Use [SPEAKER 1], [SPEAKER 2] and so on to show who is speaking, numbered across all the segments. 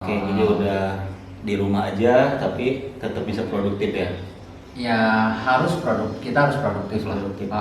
[SPEAKER 1] Oke, jadi udah di rumah aja tapi tetap bisa produktif ya.
[SPEAKER 2] Ya kita harus produktif lah.
[SPEAKER 1] Produktif.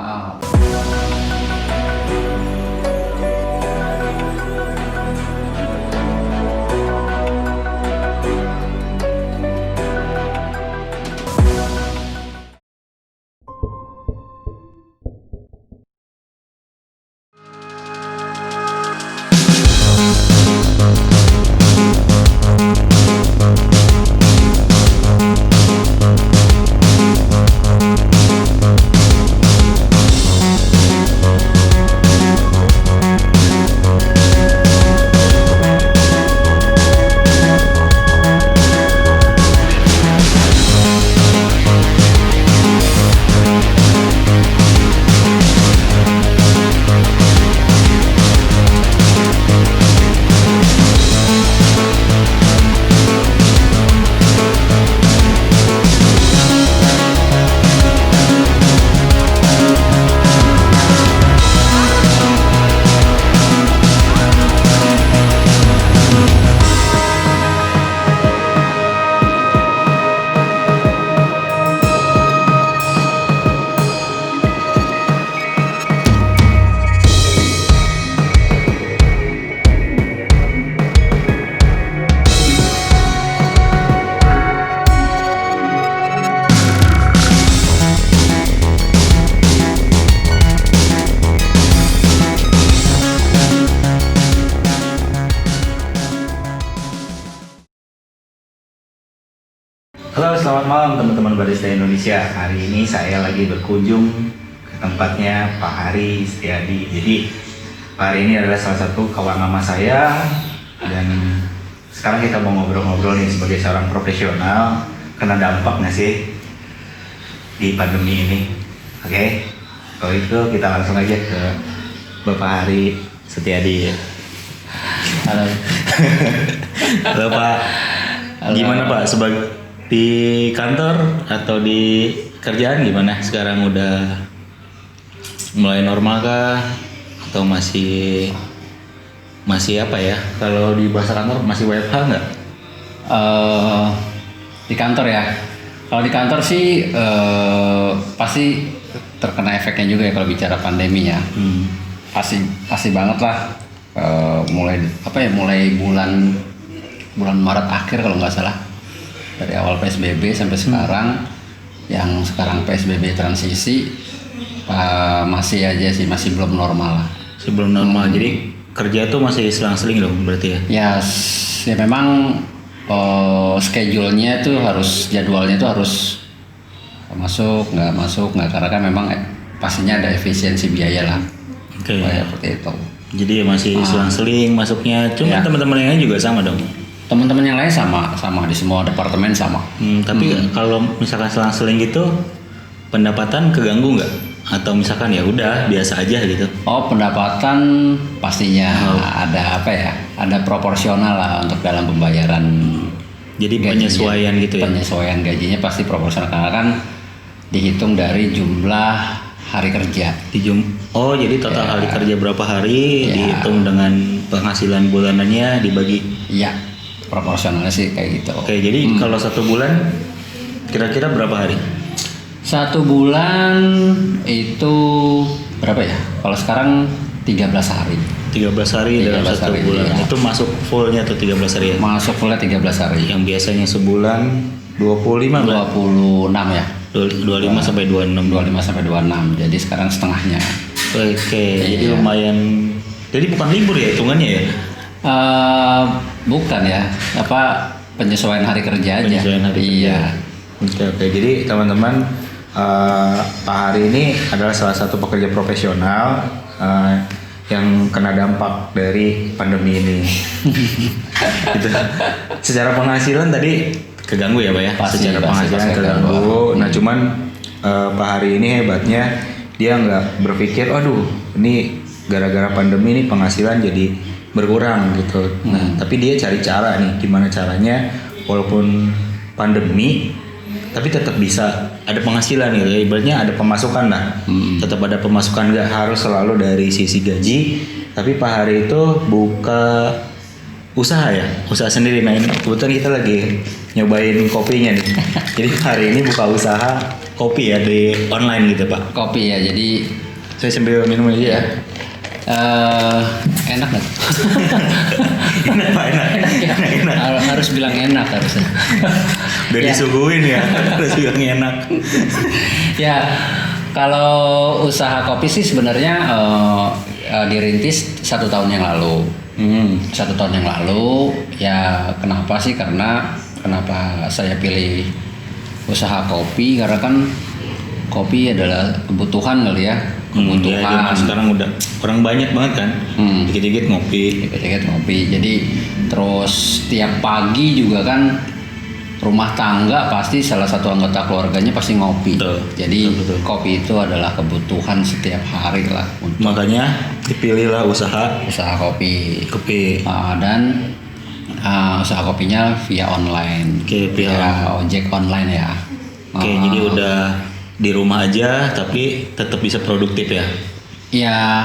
[SPEAKER 1] Halo, selamat malam teman-teman Barista Indonesia. Hari ini saya lagi berkunjung ke tempatnya Pak Hari Setiadi. Jadi Pak Hari ini adalah salah satu kawan lama saya dan sekarang kita mau ngobrol-ngobrol nih sebagai seorang profesional, kena dampak nggak sih di pandemi ini? Oke, kalau itu kita langsung aja ke Bapak Hari Setiadi.
[SPEAKER 2] Halo.
[SPEAKER 1] Halo Pak.
[SPEAKER 2] Halo.
[SPEAKER 1] Gimana Pak di kantor atau di kerjaan gimana? Sekarang udah mulai normal kah? Atau masih apa ya? Kalau di bahasa kantor masih WFH nggak?
[SPEAKER 2] Di kantor ya. Kalau di kantor sih pasti terkena efeknya juga ya kalau bicara pandemi ya. Pasti banget lah. Mulai bulan Maret akhir kalau nggak salah. Dari awal PSBB sampai sekarang, yang sekarang PSBB transisi masih aja sih, masih belum normal lah.
[SPEAKER 1] Sebelum normal, jadi kerja tuh masih selang-seling dong berarti ya?
[SPEAKER 2] Ya memang schedule-nya tuh jadwalnya tuh harus masuk nggak, karena kan memang pastinya ada efisiensi biaya lah.
[SPEAKER 1] Oke.
[SPEAKER 2] Seperti itu.
[SPEAKER 1] Jadi ya masih selang-seling masuknya, cuma
[SPEAKER 2] Ya.
[SPEAKER 1] teman-teman yang lain juga sama dong?
[SPEAKER 2] Teman-teman yang lain sama di semua departemen sama.
[SPEAKER 1] Tapi kalau misalkan selang-seling gitu, pendapatan keganggu nggak? Atau misalkan ya udah biasa aja gitu?
[SPEAKER 2] Pendapatan pastinya ada ada proporsional lah untuk dalam pembayaran.
[SPEAKER 1] Jadi
[SPEAKER 2] gajinya.
[SPEAKER 1] penyesuaian gitu ya?
[SPEAKER 2] Penyesuaian gajinya pasti proporsional karena kan dihitung dari jumlah hari kerja.
[SPEAKER 1] Jadi total hari kerja berapa hari dihitung dengan penghasilan bulanannya dibagi?
[SPEAKER 2] Iya, proporsionalnya sih kayak gitu.
[SPEAKER 1] Oke, jadi kalau 1 bulan kira-kira berapa hari?
[SPEAKER 2] 1 bulan itu berapa ya? Kalau sekarang 13 hari.
[SPEAKER 1] 13 hari dalam 1
[SPEAKER 2] hari,
[SPEAKER 1] bulan.
[SPEAKER 2] iya.
[SPEAKER 1] Itu masuk fullnya tuh 13 hari ya?
[SPEAKER 2] Masuk fullnya 13 hari.
[SPEAKER 1] Yang biasanya sebulan 25 berarti?
[SPEAKER 2] 26 ya.
[SPEAKER 1] 25 sampai 26.
[SPEAKER 2] 25 sampai 26. Jadi sekarang setengahnya.
[SPEAKER 1] Oke, jadi
[SPEAKER 2] Iya.
[SPEAKER 1] lumayan. Jadi bukan libur ya hitungannya ya?
[SPEAKER 2] Bukan ya, penyesuaian hari kerja aja.
[SPEAKER 1] Penyesuaian hari
[SPEAKER 2] iya.
[SPEAKER 1] kerja. Oke. Jadi teman-teman, Pak Hari ini adalah salah satu pekerja profesional yang kena dampak dari pandemi ini. Gitu. Secara penghasilan tadi keganggu ya Pak ya? Secara penghasilan keganggu. Nah cuman Pak Hari ini hebatnya dia nggak berpikir, aduh ini gara-gara pandemi ini penghasilan jadi berkurang gitu. Nah tapi dia cari cara nih, gimana caranya walaupun pandemi tapi tetap bisa ada penghasilan gitu ya, ibaratnya ada pemasukan lah. Tetap ada pemasukan, nggak harus selalu dari sisi gaji, tapi Pak Hari itu buka usaha ya, usaha sendiri. Nah ini kebetulan kita lagi nyobain kopinya nih. Jadi hari ini buka usaha kopi ya di online gitu Pak.
[SPEAKER 2] Kopi ya, jadi
[SPEAKER 1] Saya sambil minum aja ya.
[SPEAKER 2] enak nggak?
[SPEAKER 1] Enak Pak, enak.
[SPEAKER 2] Ya.
[SPEAKER 1] Enak.
[SPEAKER 2] Harus bilang enak harusnya.
[SPEAKER 1] Udah
[SPEAKER 2] Ya.
[SPEAKER 1] disuguhin ya, harus bilang enak.
[SPEAKER 2] Ya, kalau usaha kopi sih sebenarnya dirintis 1 tahun yang lalu. 1 tahun yang lalu, ya kenapa sih? Kenapa saya pilih usaha kopi? Karena kan kopi adalah kebutuhan kali ya.
[SPEAKER 1] Ya, zaman sekarang udah orang banyak banget kan. Dikit-dikit ngopi.
[SPEAKER 2] Dikit-dikit ngopi. Jadi terus tiap pagi juga kan rumah tangga pasti salah satu anggota keluarganya pasti ngopi.
[SPEAKER 1] Betul.
[SPEAKER 2] Jadi
[SPEAKER 1] Betul.
[SPEAKER 2] kopi itu adalah kebutuhan setiap hari lah untuk
[SPEAKER 1] Makanya dipilihlah usaha
[SPEAKER 2] usaha kopi.
[SPEAKER 1] kopi.
[SPEAKER 2] Dan usaha kopinya via online.
[SPEAKER 1] Oke, via-
[SPEAKER 2] ojek online ya.
[SPEAKER 1] Oke, jadi udah di rumah aja tapi tetap bisa produktif ya.
[SPEAKER 2] Ya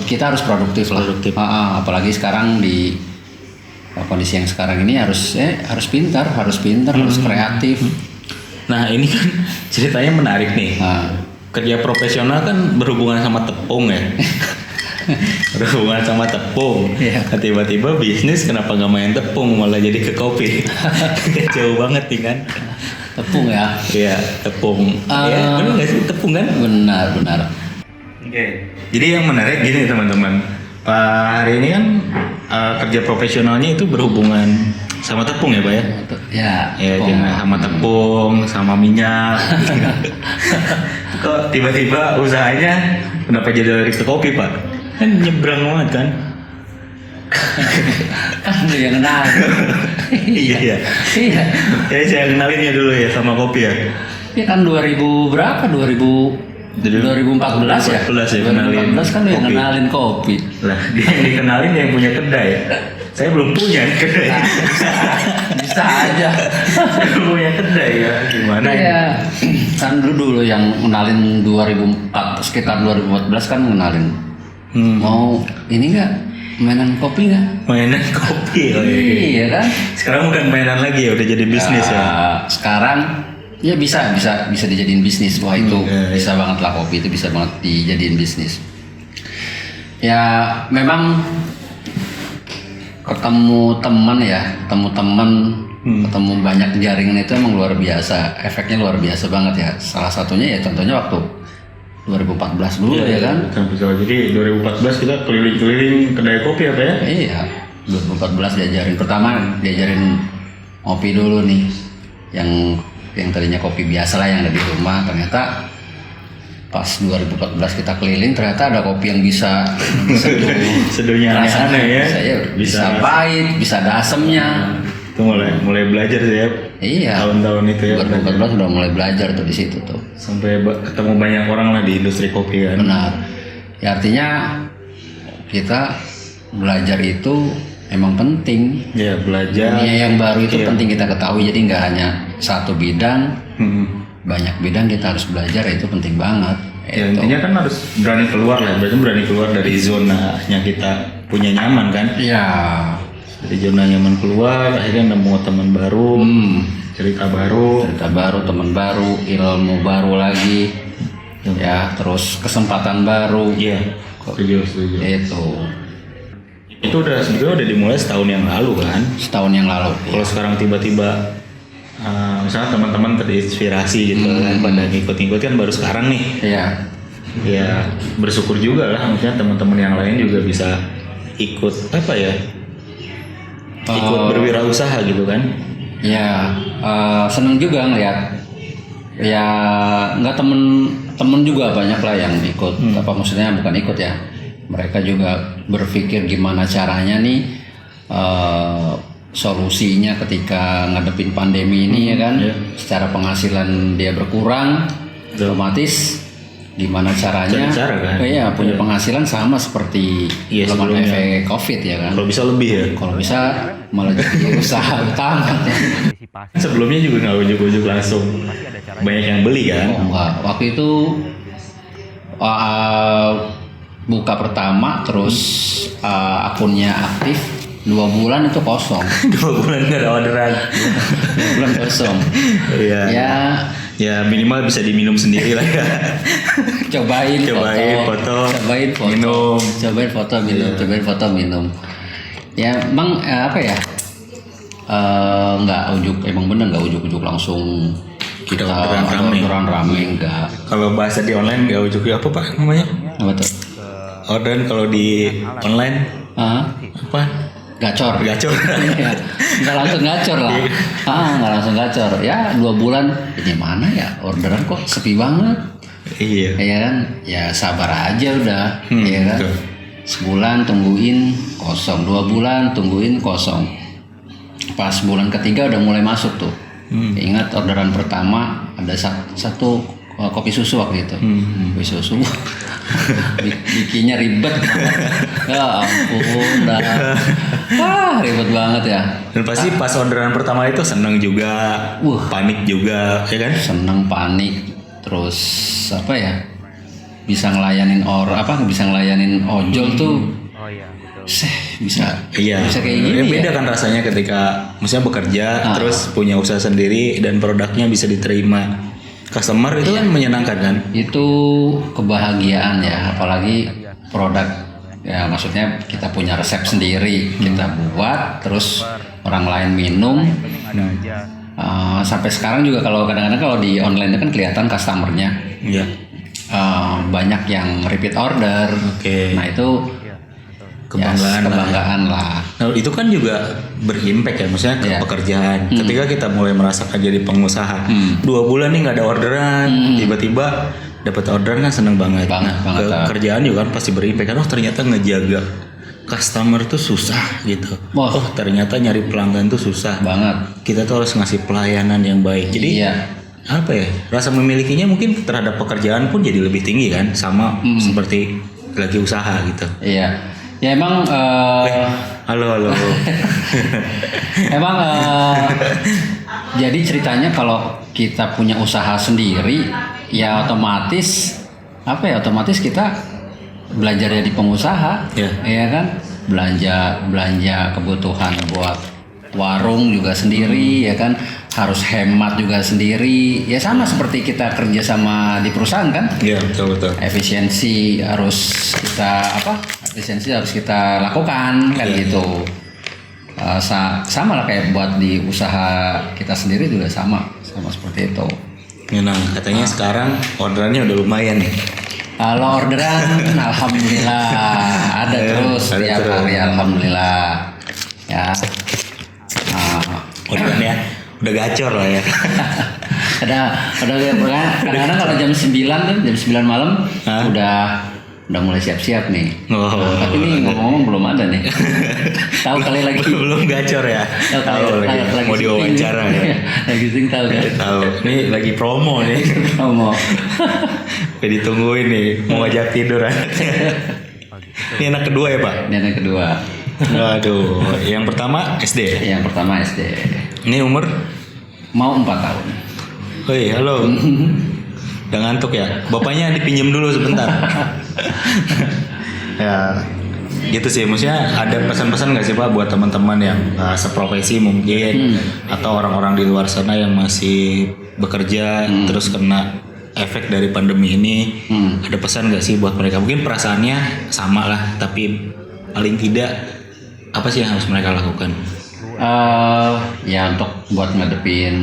[SPEAKER 2] kita harus produktif lah.
[SPEAKER 1] Produktif.
[SPEAKER 2] Apalagi sekarang di kondisi yang sekarang ini harus pintar, harus kreatif.
[SPEAKER 1] Nah ini kan ceritanya menarik nih. Kerja profesional kan berhubungan sama tepung ya. Berhubungan sama tepung.
[SPEAKER 2] Iya.
[SPEAKER 1] Nah, tiba-tiba bisnis kenapa nggak main tepung malah jadi ke kopi. Jauh banget nih kan.
[SPEAKER 2] Tepung ya.
[SPEAKER 1] Iya tepung. Ya, benar nggak sih tepung kan?
[SPEAKER 2] Benar.
[SPEAKER 1] Oke. Jadi yang menarik gini teman-teman. Hari ini kan kerja profesionalnya itu berhubungan sama tepung ya Pak ya?
[SPEAKER 2] Ya.
[SPEAKER 1] Ya
[SPEAKER 2] tepung.
[SPEAKER 1] jangan sama tepung, sama minyak. Kok tiba-tiba usahanya kenapa jadi lari ke kopi Pak? Kan nyebrang banget kan?
[SPEAKER 2] Kan dia kenal.
[SPEAKER 1] Iya.
[SPEAKER 2] Iya.
[SPEAKER 1] Ya saya kenalin ya dulu ya sama kopi ya.
[SPEAKER 2] Ya kan 2000 berapa? 2014 ya?
[SPEAKER 1] 2014 ya kenalin
[SPEAKER 2] 2014 kan yang
[SPEAKER 1] kopi.
[SPEAKER 2] kenalin kopi.
[SPEAKER 1] Lah dia yang dikenalin yang punya kedai. Saya belum punya kedai.
[SPEAKER 2] Bisa aja.
[SPEAKER 1] Saya belum punya kedai ya. Gimana ya?
[SPEAKER 2] Iya. Kan dulu yang kenalin sekitar 2014 kan kenalin. Mau ini enggak? Mainan kopi nggak?
[SPEAKER 1] Mainan kopi. Oh,
[SPEAKER 2] Iya kan?
[SPEAKER 1] Sekarang bukan mainan lagi ya, udah jadi bisnis ya.
[SPEAKER 2] Sekarang ya bisa dijadiin bisnis. Wah itu
[SPEAKER 1] iya.
[SPEAKER 2] bisa banget lah, kopi itu bisa banget dijadiin bisnis. Ya memang ketemu teman, ketemu banyak jaringan itu emang luar biasa. Efeknya luar biasa banget ya. Salah satunya ya contohnya waktu 2014 dulu ya kan?
[SPEAKER 1] Jadi 2014 kita keliling-keliling kedai kopi apa ya?
[SPEAKER 2] Iya, 2014 diajarin ngopi dulu nih, yang tadinya kopi biasa lah yang ada di rumah. Ternyata pas 2014 kita keliling ternyata ada kopi yang bisa
[SPEAKER 1] Seduhnya aneh-aneh ya.
[SPEAKER 2] bisa pahit, bisa ada asemnya.
[SPEAKER 1] Itu mulai belajar sih ya.
[SPEAKER 2] Iya.
[SPEAKER 1] Tahun-tahun itu ya.
[SPEAKER 2] 2014 udah mulai belajar tuh di situ tuh.
[SPEAKER 1] Sampai ketemu banyak orang lah di industri kopi kan.
[SPEAKER 2] Benar. Ya artinya kita belajar itu emang penting.
[SPEAKER 1] Ya belajar.
[SPEAKER 2] Dunia yang baru itu penting kita ketahui. Jadi nggak hanya satu bidang, banyak bidang kita harus belajar, itu penting banget.
[SPEAKER 1] Ya intinya kan harus berani keluar lah. Berarti berani keluar dari zonanya kita punya nyaman kan.
[SPEAKER 2] Iya.
[SPEAKER 1] Dari zona nyaman keluar, akhirnya nemu teman baru, cerita baru,
[SPEAKER 2] Teman baru, ilmu baru lagi, ya terus kesempatan baru.
[SPEAKER 1] Iya, setuju. Itu udah sebetulnya udah dimulai setahun yang lalu kan.
[SPEAKER 2] Setahun yang lalu.
[SPEAKER 1] Kalau sekarang tiba-tiba, misalnya teman-teman terinspirasi gitu kan, pada ngikut-ngikut kan baru sekarang nih.
[SPEAKER 2] Iya.
[SPEAKER 1] Ya bersyukur juga lah, maksudnya teman-teman yang lain juga bisa ikut apa ya? Ikut berwirausaha gitu kan.
[SPEAKER 2] Ya, seneng juga ngeliat. Ya, nggak temen juga banyak lah yang ikut. Apa maksudnya bukan ikut ya. Mereka juga berpikir gimana caranya nih solusinya ketika ngadepin pandemi ini ya kan. Secara penghasilan dia berkurang, otomatis gimana caranya?
[SPEAKER 1] Kan?
[SPEAKER 2] Iya, punya penghasilan sama seperti belum ada efek COVID ya kan.
[SPEAKER 1] Kalau bisa lebih ya.
[SPEAKER 2] Kalau bisa malah jadi usaha utama.
[SPEAKER 1] Sebelumnya juga nggak ujuk-ujuk langsung banyak yang beli kan?
[SPEAKER 2] Oh enggak, waktu itu buka pertama terus akunnya aktif 2 bulan itu kosong.
[SPEAKER 1] 2 bulan nggak ada orderan.
[SPEAKER 2] 2 bulan kosong.
[SPEAKER 1] Iya. Ya minimal bisa diminum sendiri lah ya.
[SPEAKER 2] Cobain foto,
[SPEAKER 1] minum.
[SPEAKER 2] Cobain foto, minum. Ya emang apa ya? Nggak emang bener nggak ujuk-ujuk langsung kita orderan rame enggak.
[SPEAKER 1] Kalau bahasa di online nggak ujuk apa Pak namanya?
[SPEAKER 2] Apa tuh?
[SPEAKER 1] Orderan kalau di online apa?
[SPEAKER 2] Gacor.
[SPEAKER 1] Ya,
[SPEAKER 2] nggak langsung gacor lah. Nggak langsung gacor. Ya 2 bulan ini mana ya orderan kok sepi banget.
[SPEAKER 1] Iya.
[SPEAKER 2] Ya kan? Ya sabar aja udah. Ya kan?
[SPEAKER 1] Betul.
[SPEAKER 2] Sebulan tungguin kosong, 2 bulan tungguin kosong. Pas bulan ketiga udah mulai masuk tuh. Ingat orderan pertama ada satu kopi susu waktu itu. Kopi susu. Bikinnya ribet banget. Ya ampun dah. Ribet banget ya.
[SPEAKER 1] Dan pasti pas orderan pertama itu seneng juga, panik juga, ya kan?
[SPEAKER 2] Seneng, panik, terus apa ya? Bisa ngelayanin ojol tuh. Bisa kayak gini
[SPEAKER 1] beda
[SPEAKER 2] ya?
[SPEAKER 1] Kan rasanya ketika misalnya bekerja terus punya usaha sendiri dan produknya bisa diterima customer itu kan menyenangkan kan?
[SPEAKER 2] Itu kebahagiaan ya, apalagi produk ya, maksudnya kita punya resep sendiri, kita buat terus orang lain minum. Sampai sekarang juga kadang-kadang kalau di online itu kan kelihatan customernya.
[SPEAKER 1] Iya.
[SPEAKER 2] Banyak yang repeat order. Nah itu kebanggaan lah.
[SPEAKER 1] Nah itu kan juga berimpact ya, maksudnya ke pekerjaan. Ketika kita mulai merasakan jadi pengusaha, 2 bulan nih nggak ada orderan, tiba-tiba dapat orderan kan seneng banget. Kerjaan juga kan pasti berimpact. Ternyata ngejaga customer tuh susah gitu. Ternyata nyari pelanggan tuh susah
[SPEAKER 2] banget.
[SPEAKER 1] Kita tuh harus ngasih pelayanan yang baik. Jadi apa ya? Rasa memilikinya mungkin terhadap pekerjaan pun jadi lebih tinggi kan, sama seperti lagi usaha gitu.
[SPEAKER 2] Iya. Ya emang
[SPEAKER 1] halo.
[SPEAKER 2] Emang jadi ceritanya kalau kita punya usaha sendiri ya otomatis kita belajar jadi pengusaha, ya kan? Belanja kebutuhan buat warung juga sendiri, ya kan? Harus hemat juga sendiri. Ya sama seperti kita kerja sama di perusahaan kan?
[SPEAKER 1] Iya, betul.
[SPEAKER 2] Efisiensi harus kita lakukan kan gitu. Sama lah kayak buat di usaha kita sendiri juga sama seperti itu.
[SPEAKER 1] Nah, katanya sekarang orderannya udah lumayan nih.
[SPEAKER 2] Kalau orderan alhamdulillah ada terus tiap hari alhamdulillah. Ya.
[SPEAKER 1] Orderannya udah gacor lah ya.
[SPEAKER 2] Kadang-kadang kalau jam 9 malam udah mulai siap-siap nih. Tapi ini ngomong-ngomong belum ada nih. Tahu kali lagi.
[SPEAKER 1] Belum gacor ya. Tahu lagi mau diwawancara ya.
[SPEAKER 2] Lagi sing tahu kan.
[SPEAKER 1] Tahu. Ini lagi promo nih.
[SPEAKER 2] Promo.
[SPEAKER 1] Kayak ditungguin nih mau ngajak tidur. Ini anak kedua ya Pak?
[SPEAKER 2] Ini anak kedua.
[SPEAKER 1] Aduh, yang pertama SD.
[SPEAKER 2] Yang pertama SD.
[SPEAKER 1] Ini umur?
[SPEAKER 2] Mau 4 tahun.
[SPEAKER 1] Hei, halo. Udah ngantuk ya? Bapaknya dipinjam dulu sebentar. Ya, gitu sih. Maksudnya ada pesan-pesan nggak sih Pak buat teman-teman yang seprofesi mungkin atau orang-orang di luar sana yang masih bekerja terus kena efek dari pandemi ini? Ada pesan nggak sih buat mereka? Mungkin perasaannya sama lah, tapi paling tidak apa sih yang harus mereka lakukan? Ya untuk buat ngadepin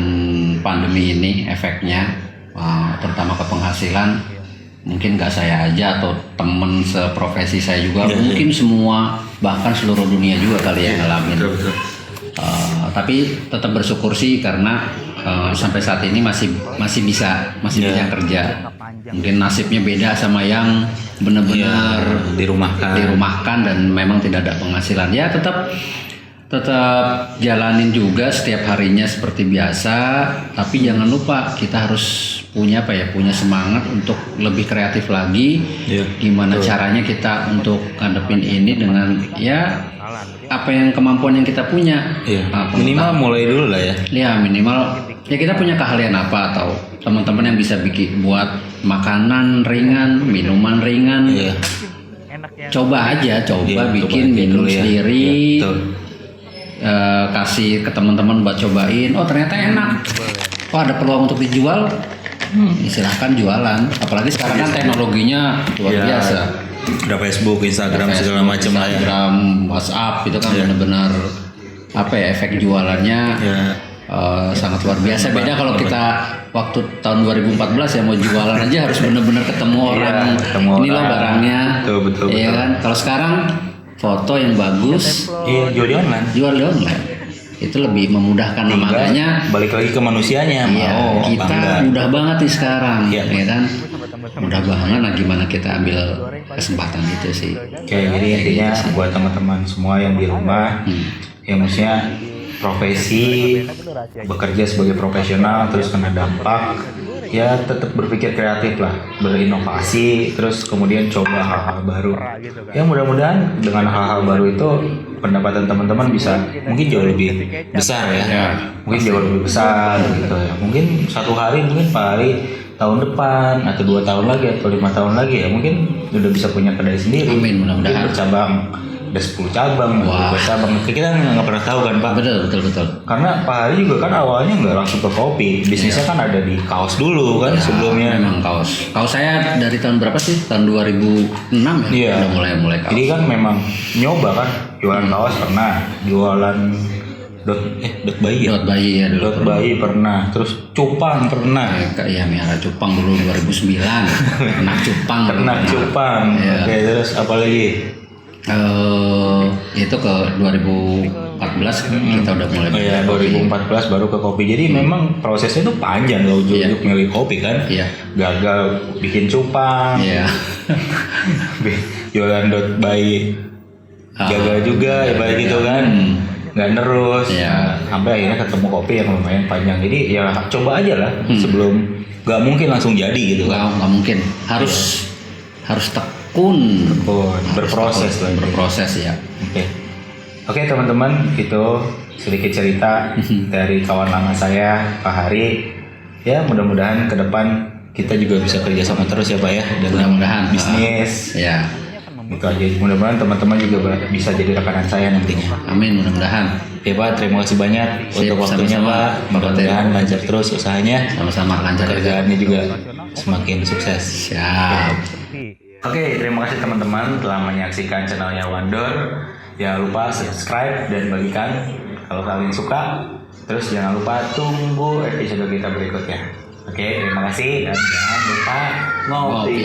[SPEAKER 1] pandemi ini efeknya terutama ke penghasilan mungkin gak saya aja atau temen seprofesi saya juga mungkin semua bahkan seluruh dunia juga kali yang ngalamin. Tapi tetap bersyukur sih karena sampai saat ini masih bisa kerja. Mungkin nasibnya beda sama yang benar-benar dirumahkan dan memang tidak ada penghasilan. Ya tetap jalanin juga setiap harinya seperti biasa, tapi jangan lupa kita harus punya semangat untuk lebih kreatif lagi. Gimana caranya kita untuk ngadepin ini dengan apa yang kemampuan yang kita punya. Minimal mulai dulu lah ya.
[SPEAKER 2] Ya minimal ya kita punya keahlian apa atau teman-teman yang bisa buat makanan ringan, minuman ringan. Coba bikin minum sendiri. kasih ke teman-teman buat cobain. Oh ternyata enak. Oh ada peluang untuk dijual. Silahkan jualan. Apalagi sekarang kan teknologinya luar
[SPEAKER 1] Ya,
[SPEAKER 2] biasa.
[SPEAKER 1] Udah Facebook, Instagram segala macam lah ya.
[SPEAKER 2] Instagram, WhatsApp itu kan benar-benar apa ya, efek jualannya
[SPEAKER 1] Ya.
[SPEAKER 2] sangat luar biasa. Beda kalau kita waktu tahun 2014 ya mau jualan aja harus benar-benar ketemu orang.
[SPEAKER 1] ketemu
[SPEAKER 2] Ini loh
[SPEAKER 1] orang.
[SPEAKER 2] barangnya.
[SPEAKER 1] Betul.
[SPEAKER 2] Iya kan. Kalau sekarang foto yang bagus
[SPEAKER 1] Iya, jual di online.
[SPEAKER 2] jual di online itu lebih memudahkan. Nah, makanya
[SPEAKER 1] balik lagi ke manusianya.
[SPEAKER 2] iya,
[SPEAKER 1] Mau
[SPEAKER 2] kita
[SPEAKER 1] apa enggak.
[SPEAKER 2] mudah banget nih sekarang,
[SPEAKER 1] Iya.
[SPEAKER 2] ya kan? Mudah banget. Nah, gimana kita ambil kesempatan itu sih?
[SPEAKER 1] Oke, jadi intinya buat teman-teman semua yang di rumah, yang maksudnya profesi bekerja sebagai profesional terus kena dampak, ya tetap berpikir kreatif lah, berinovasi, terus kemudian coba hal-hal baru. Ya mudah-mudahan dengan hal-hal baru itu pendapatan teman-teman bisa mungkin jauh lebih besar ya, mungkin jauh lebih besar gitu ya. Mungkin satu hari, mungkin Pak Hari tahun depan atau 2 tahun lagi atau 5 tahun lagi ya mungkin udah bisa punya kedai sendiri.
[SPEAKER 2] Amin, mudah-mudahan.
[SPEAKER 1] Mungkin bercabang, ada 10 cabang, 12 cabang. Kita nggak pernah tahu kan Pak.
[SPEAKER 2] Betul.
[SPEAKER 1] Karena Pak Hari juga kan awalnya nggak langsung ke kopi, bisnisnya kan ada di kaos dulu kan sebelumnya.
[SPEAKER 2] Memang kaos saya dari tahun berapa sih? Tahun 2006 ya.
[SPEAKER 1] Iya.
[SPEAKER 2] Udah mulai kaos.
[SPEAKER 1] Jadi kan memang nyoba kan, jualan kaos pernah, jualan dot bayi ya.
[SPEAKER 2] Dot bayi ya dulu.
[SPEAKER 1] Dot bayi pernah, terus cupang pernah.
[SPEAKER 2] Iya, miara cupang dulu 2009. Pernah cupang.
[SPEAKER 1] Pernah cupang.
[SPEAKER 2] Iya.
[SPEAKER 1] Oke, terus apa lagi?
[SPEAKER 2] Itu ke 2014 kita udah mulai.
[SPEAKER 1] Oh ya, 2014 baru ke kopi. Jadi memang prosesnya itu panjang loh ujuk-ujuk milih kopi kan.
[SPEAKER 2] Iya.
[SPEAKER 1] Gagal bikin cupang.
[SPEAKER 2] Iya.
[SPEAKER 1] Jualan dot bayi. Gagal juga ya baik gitu kan. Nggak nerus.
[SPEAKER 2] Iya.
[SPEAKER 1] Sampai akhirnya ketemu kopi yang lumayan panjang. Jadi ya coba aja lah sebelum nggak mungkin langsung jadi gitu kan.
[SPEAKER 2] Nggak mungkin. Harus tekun.
[SPEAKER 1] Berproses lah.
[SPEAKER 2] Berproses ya.
[SPEAKER 1] Oke teman-teman, itu sedikit cerita dari kawan lama saya Pak Hari. Ya mudah-mudahan ke depan kita juga bisa kerja sama terus ya Pak ya dalam
[SPEAKER 2] Mudah-mudahan.
[SPEAKER 1] bisnis.
[SPEAKER 2] Ya.
[SPEAKER 1] Itu aja. Mudah-mudahan teman-teman juga bisa jadi rekanan saya nantinya.
[SPEAKER 2] Amin, mudah-mudahan.
[SPEAKER 1] Oke Pak, terima kasih banyak untuk waktunya
[SPEAKER 2] sama-sama.
[SPEAKER 1] Pak. Mudah-mudahan lancar terus usahanya.
[SPEAKER 2] Sama-sama lancar juga.
[SPEAKER 1] Kerjaannya juga semakin sukses.
[SPEAKER 2] Siap.
[SPEAKER 1] Oke, terima kasih teman-teman telah menyaksikan channelnya Wandor. Jangan lupa subscribe dan bagikan kalau kalian suka. Terus jangan lupa tunggu episode kita berikutnya. Oke, terima kasih dan jangan lupa ngopi.